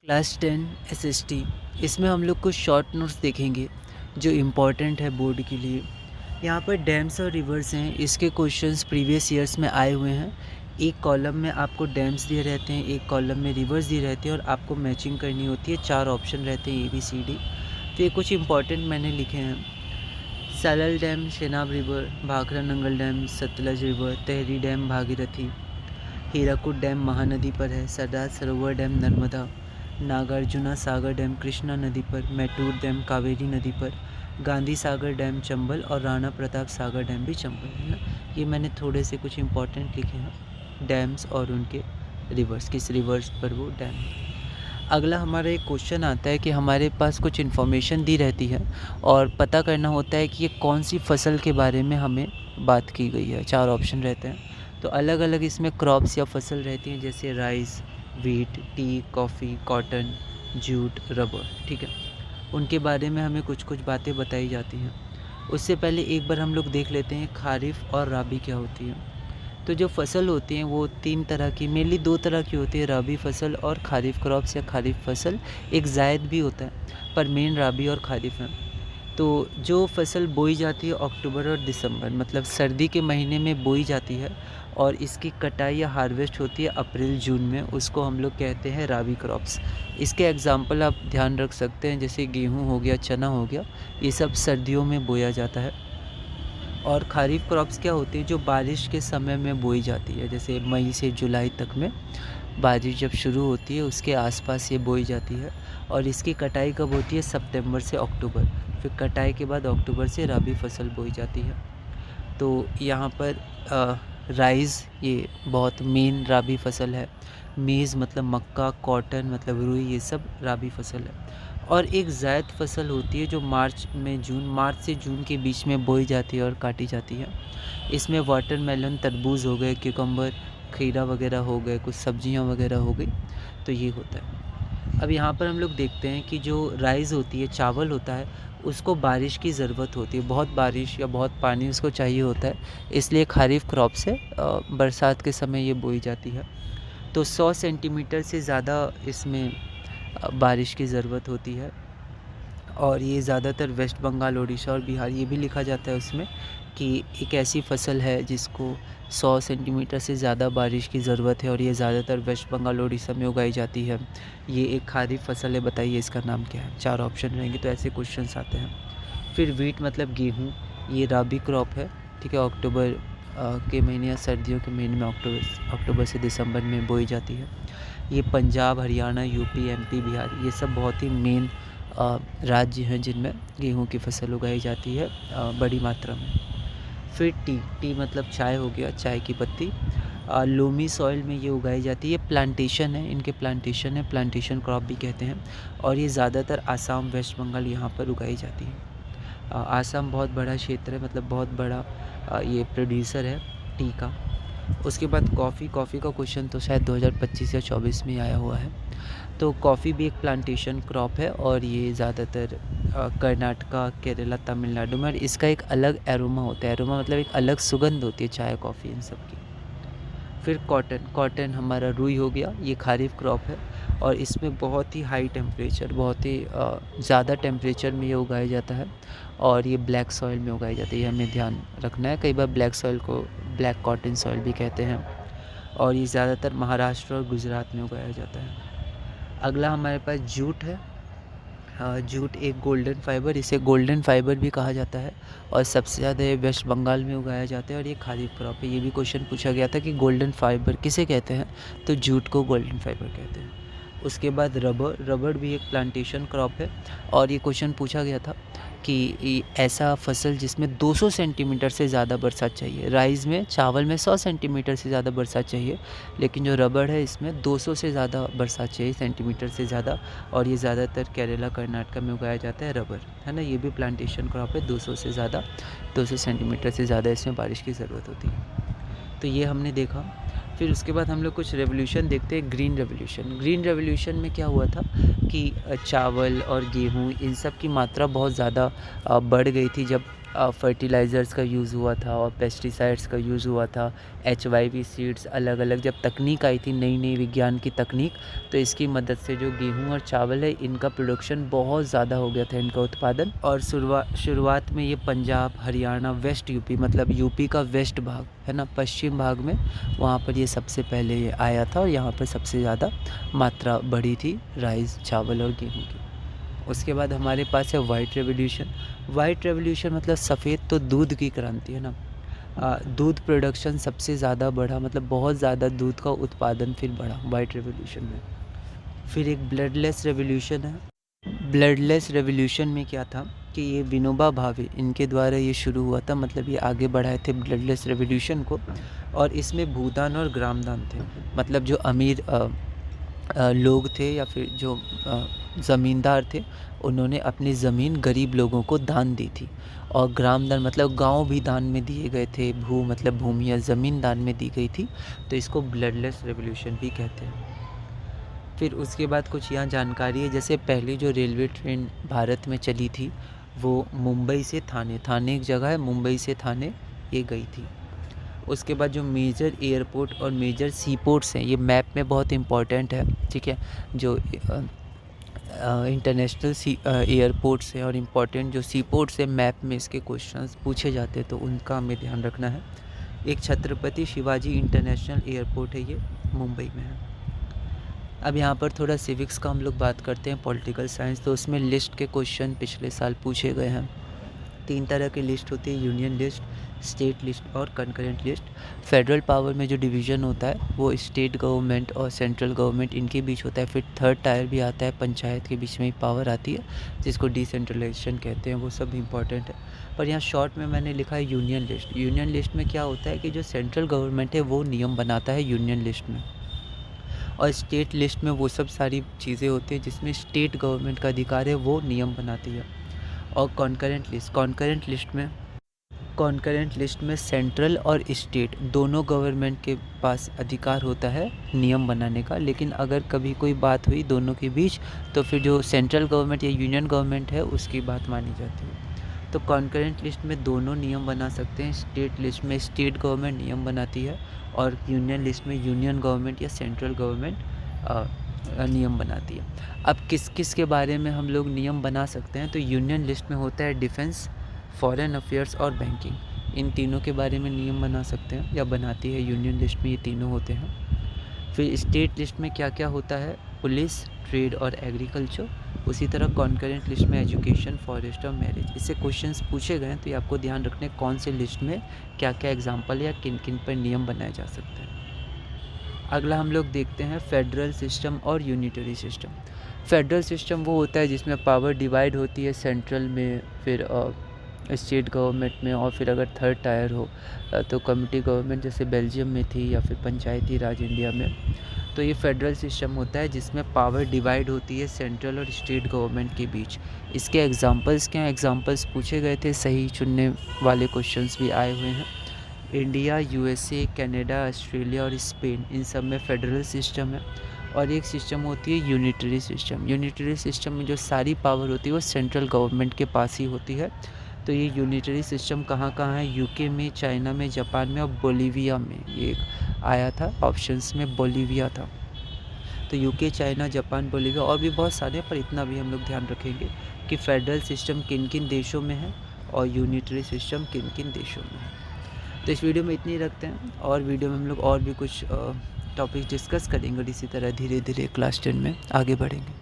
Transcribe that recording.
Class 10 SST. इसमें हम लोग कुछ शॉर्ट नोट्स देखेंगे जो इम्पोर्टेंट है बोर्ड के लिए। यहाँ पर डैम्स और रिवर्स हैं, इसके क्वेश्चंस प्रीवियस ईयर्स में आए हुए हैं। एक कॉलम में आपको डैम्स दिए रहते हैं, एक कॉलम में रिवर्स दिए रहते हैं और आपको मैचिंग करनी होती है। 4 ऑप्शन रहते हैं ABCD। तो ये कुछ इंपॉर्टेंट मैंने लिखे हैं। Salal dam Chenab river, Bhakra Nangal dam Sutlej river, Tehri dam Bhagirathi, Hirakud dam Mahanadi पर है, सरदार सरोवर डैम नर्मदा, नागार्जुना सागर डैम कृष्णा नदी पर, मैटूर डैम कावेरी नदी पर, गांधी सागर डैम चंबल और राणा प्रताप सागर डैम भी चंबल है ना। ये मैंने थोड़े से कुछ इंपॉर्टेंट लिखे हैं डैम्स और उनके रिवर्स, किस रिवर्स पर वो डैम है। अगला हमारा एक क्वेश्चन आता है कि हमारे पास कुछ इन्फॉर्मेशन दी रहती है और पता करना होता है कि ये कौन सी फसल के बारे में हमें बात की गई है। 4 ऑप्शन रहते हैं, तो अलग अलग इसमें क्रॉप्स या फसल रहती हैं, जैसे rice, wheat, T, coffee, cotton, jute, rubber. ठीक है, उनके बारे में हमें कुछ कुछ बातें बताई जाती हैं। उससे पहले एक बार हम लोग देख लेते हैं खारिफ और राबी क्या होती है। तो जो फसल होती हैं वो 3 तरह की, मेनली 2 तरह की होती है, राबी फसल और खारिफ क्रॉप्स या खारिफ फसल। एक जायद भी होता है, पर मेन राबी और खारिफ है। तो जो फसल बोई जाती है अक्टूबर और दिसंबर, मतलब सर्दी के महीने में बोई जाती है और इसकी कटाई या हार्वेस्ट होती है अप्रैल जून में, उसको हम लोग कहते हैं राबी क्रॉप्स। इसके एग्जांपल आप ध्यान रख सकते हैं, जैसे गेहूं हो गया, चना हो गया, ये सब सर्दियों में बोया जाता है। और खारिफ क्रॉप्स क्या होती है, जो बारिश के समय में बोई जाती है, जैसे मई से जुलाई तक में बारिश जब शुरू होती है उसके आसपास ये बोई जाती है। और इसकी कटाई कब होती है, सितंबर से अक्टूबर। फिर कटाई के बाद अक्टूबर से राबी फसल बोई जाती है। तो यहाँ पर राइस ये बहुत मेन राबी फसल है। मेज़ मतलब मक्का, कॉटन मतलब रुई, ये सब राबी फसल है। और एक ज़ैद फसल होती है जो मार्च से जून के बीच में बोई जाती है और काटी जाती है। इसमें वाटरमेलन, तरबूज हो गए, क्यूकम्बर, खीरा वगैरह हो गए, कुछ सब्जियां वगैरह हो गई, तो ये होता है। अब यहाँ पर हम लोग देखते हैं कि जो राइस होती है, चावल होता है, उसको बारिश की ज़रूरत होती है, बहुत बारिश या बहुत पानी उसको चाहिए होता है, इसलिए खारिफ क्रॉप से बरसात के समय ये बोई जाती है। तो 100 सेंटीमीटर से ज़्यादा इसमें बारिश की ज़रूरत होती है। और ये ज़्यादातर वेस्ट बंगाल, उड़ीसा और बिहार, ये भी लिखा जाता है उसमें कि एक ऐसी फसल है जिसको 100 सेंटीमीटर से ज़्यादा बारिश की ज़रूरत है और ये ज़्यादातर वेस्ट बंगाल, उड़ीसा में उगाई जाती है। ये एक खारिफ फसल है, बताइए इसका नाम क्या है। 4 ऑप्शन रहेंगे, तो ऐसे क्वेश्चंस आते हैं। फिर वीट मतलब गेहूँ, ये राबी क्रॉप है। ठीक है, अक्टूबर के महीने या सर्दियों के महीने में अक्टूबर से दिसंबर में बोई जाती है। ये पंजाब, हरियाणा, यूपी, MP, बिहार, ये सब बहुत ही मेन राज्य हैं जिनमें गेहूं की फसल उगाई जाती है बड़ी मात्रा में। फिर टी मतलब चाय हो गया, चाय की पत्ती। लोमी सॉइल में ये उगाई जाती है, प्लांटेशन है, इनके प्लांटेशन है, प्लांटेशन क्रॉप भी कहते हैं। और ये ज़्यादातर आसाम, वेस्ट बंगाल, यहाँ पर उगाई जाती है। आसाम बहुत बड़ा क्षेत्र है, मतलब बहुत बड़ा ये प्रोड्यूसर है टी का। उसके बाद कॉफ़ी का क्वेश्चन तो शायद 2025 या 24 में आया हुआ है। तो कॉफ़ी भी एक प्लांटेशन क्रॉप है और ये ज़्यादातर कर्नाटका, केरला, तमिलनाडु में, और इसका एक अलग एरोमा होता है। एरोमा मतलब एक अलग सुगंध होती है चाय, कॉफ़ी, इन सब की। फिर कॉटन हमारा रुई हो गया, ये खारिफ क्रॉप है और इसमें बहुत ही हाई टेम्परेचर, बहुत ही ज़्यादा टेम्परेचर में ये उगाया जाता है और ये ब्लैक सॉइल में उगाई जाती है, ये हमें ध्यान रखना है। कई बार ब्लैक सॉइल को ब्लैक कॉटन सॉइल भी कहते हैं और ये ज़्यादातर महाराष्ट्र और गुजरात में उगाया जाता है। अगला हमारे पास जूट है। जूट एक गोल्डन फाइबर, इसे गोल्डन फाइबर भी कहा जाता है और सबसे ज़्यादा ये वेस्ट बंगाल में उगाया जाता है और ये खारिफ क्रॉप है। ये भी क्वेश्चन पूछा गया था कि गोल्डन फाइबर किसे कहते हैं, तो जूट को गोल्डन फाइबर कहते हैं। उसके बाद रबड़ भी एक प्लांटेशन क्रॉप है और ये क्वेश्चन पूछा गया था कि ऐसा फसल जिसमें 200 सेंटीमीटर से ज़्यादा बरसात चाहिए। राइस में, चावल में 100 सेंटीमीटर से ज़्यादा बरसात चाहिए, लेकिन जो रबड़ है इसमें 200 से ज़्यादा बरसात चाहिए, सेंटीमीटर से ज़्यादा। और ये ज़्यादातर केरला, कर्नाटका में उगाया जाता है रबड़, है ना। ये भी प्लांटेशन क्रॉप है, 200 से ज़्यादा, 200 सेंटीमीटर से ज़्यादा इसमें बारिश की ज़रूरत होती है। तो ये हमने देखा। फिर उसके बाद हम लोग कुछ रेवोल्यूशन देखते हैं। ग्रीन रेवोल्यूशन में क्या हुआ था कि चावल और गेहूँ इन सब की मात्रा बहुत ज़्यादा बढ़ गई थी जब फर्टिलाइज़र्स का यूज़ हुआ था और पेस्टिसाइड्स का यूज़ हुआ था, HYV सीड्स अलग अलग जब तकनीक आई थी, नई नई विज्ञान की तकनीक, तो इसकी मदद से जो गेहूँ और चावल है इनका प्रोडक्शन बहुत ज़्यादा हो गया था, इनका उत्पादन। और शुरुआत में ये पंजाब, हरियाणा, वेस्ट यूपी मतलब यूपी का वेस्ट भाग है ना, पश्चिम भाग में, वहाँ पर ये सबसे पहले ये आया था और यहाँ पर सबसे ज़्यादा मात्रा बढ़ी थी राइस, चावल और गेहूँ की। उसके बाद हमारे पास है वाइट रेवोल्यूशन। वाइट रेवोल्यूशन मतलब सफ़ेद तो दूध की क्रांति है ना। दूध प्रोडक्शन सबसे ज़्यादा बढ़ा, मतलब बहुत ज़्यादा दूध का उत्पादन फिर बढ़ा वाइट रेवोल्यूशन में। फिर एक ब्लडलेस रेवोल्यूशन है। ब्लडलेस रेवोल्यूशन में क्या था कि ये विनोबा भावे इनके द्वारा ये शुरू हुआ था, मतलब ये आगे बढ़ाए थे ब्लडलेस रेवोल्यूशन को। और इसमें भूदान और ग्रामदान थे, मतलब जो अमीर लोग थे या फिर जो ज़मींदार थे, उन्होंने अपनी ज़मीन गरीब लोगों को दान दी थी। और ग्रामदान मतलब गांव भी दान में दिए गए थे, भू मतलब भूमि या ज़मीन दान में दी गई थी, तो इसको ब्लडलेस रेवोल्यूशन भी कहते हैं। फिर उसके बाद कुछ यहाँ जानकारी है, जैसे पहली जो रेलवे ट्रेन भारत में चली थी वो मुंबई से थाने, थाने एक जगह है, मुंबई से थाने ये गई थी। उसके बाद जो मेजर एयरपोर्ट और मेजर सी पोर्ट्स हैं, ये मैप में बहुत इंपॉर्टेंट है, ठीक है। जो इंटरनेशनल एयरपोर्ट्स हैं और इम्पॉर्टेंट जो सी पोर्ट्स हैं, मैप में इसके क्वेश्चंस पूछे जाते हैं, तो उनका हमें ध्यान रखना है। एक छत्रपति शिवाजी इंटरनेशनल एयरपोर्ट है, ये मुंबई में है। अब यहाँ पर थोड़ा सिविक्स का हम लोग बात करते हैं, पॉलिटिकल साइंस, तो उसमें लिस्ट के क्वेश्चन पिछले साल पूछे गए हैं। 3 तरह की लिस्ट होती है, यूनियन लिस्ट, स्टेट लिस्ट और कंकरेंट लिस्ट। फेडरल पावर में जो डिवीज़न होता है वो स्टेट गवर्नमेंट और सेंट्रल गवर्नमेंट इनके बीच होता है। फिर थर्ड टायर भी आता है, पंचायत के बीच में ही पावर आती है, जिसको डिसेंट्रलाइजेशन कहते हैं, वो सब इंपॉर्टेंट है। पर यहाँ शॉर्ट में मैंने लिखा है यूनियन लिस्ट। यूनियन लिस्ट में क्या होता है कि जो सेंट्रल गवर्नमेंट है वो नियम बनाता है यूनियन लिस्ट में, और स्टेट लिस्ट में वो सब सारी चीज़ें होती हैं जिसमें स्टेट गवर्नमेंट का अधिकार है, वो नियम बनाती है। और कॉन्करेंट लिस्ट में सेंट्रल और स्टेट दोनों गवर्नमेंट के पास अधिकार होता है नियम बनाने का, लेकिन अगर कभी कोई बात हुई दोनों के बीच तो फिर जो सेंट्रल गवर्नमेंट या यूनियन गवर्नमेंट है उसकी बात मानी जाती है। तो कॉन्करेंट लिस्ट में दोनों नियम बना सकते हैं, स्टेट लिस्ट में स्टेट गवर्नमेंट नियम बनाती है और यूनियन लिस्ट में यूनियन गवर्नमेंट या सेंट्रल गवर्नमेंट नियम बनाती है। अब किस किस के बारे में हम लोग नियम बना सकते हैं, तो यूनियन लिस्ट में होता है डिफेंस, फॉरेन अफेयर्स और बैंकिंग, इन तीनों के बारे में नियम बना सकते हैं या बनाती है यूनियन लिस्ट में, ये तीनों होते हैं। फिर स्टेट लिस्ट में क्या क्या होता है, पुलिस, ट्रेड और एग्रीकल्चर। उसी तरह कॉन्करेंट लिस्ट में एजुकेशन, फॉरेस्ट और मैरिज। इससे क्वेश्चंस पूछे गए हैं, तो ये आपको ध्यान रखने कौन से लिस्ट में क्या क्या एग्जाम्पल या किन किन पर नियम बनाए जा सकते हैं। अगला हम लोग देखते हैं फेडरल सिस्टम और यूनिटरी सिस्टम। फेडरल सिस्टम वो होता है जिसमें पावर डिवाइड होती है, सेंट्रल में, फिर स्टेट गवर्नमेंट में, और फिर अगर थर्ड टायर हो तो कम्युनिटी गवर्नमेंट जैसे बेल्जियम में थी, या फिर पंचायती राज इंडिया में। तो ये फेडरल सिस्टम होता है जिसमें पावर डिवाइड होती है सेंट्रल और स्टेट गवर्नमेंट के बीच। इसके एग्जांपल्स क्या हैं, एग्जांपल्स पूछे गए थे, सही चुनने वाले क्वेश्चंस भी आए हुए हैं। इंडिया, यूएसए, कनाडा, ऑस्ट्रेलिया और स्पेन, इन सब में फेडरल सिस्टम है। और एक सिस्टम होती है यूनिटरी सिस्टम। यूनिटरी सिस्टम में जो सारी पावर होती है वो सेंट्रल गवर्नमेंट के पास ही होती है। तो ये यूनिटरी सिस्टम कहाँ कहाँ है, यूके में, चाइना में, जापान में और बोलीविया में। ये एक आया था ऑप्शंस में, बोलीविया था। तो यूके, चाइना, जापान, बोलीविया और भी बहुत सारे, पर इतना भी हम लोग ध्यान रखेंगे कि फेडरल सिस्टम किन किन देशों में है और यूनिटरी सिस्टम किन किन देशों में है। तो इस वीडियो में इतनी ही रखते हैं, और वीडियो में हम लोग और भी कुछ टॉपिक डिस्कस करेंगे और इसी तरह धीरे धीरे क्लास 10 में आगे बढ़ेंगे।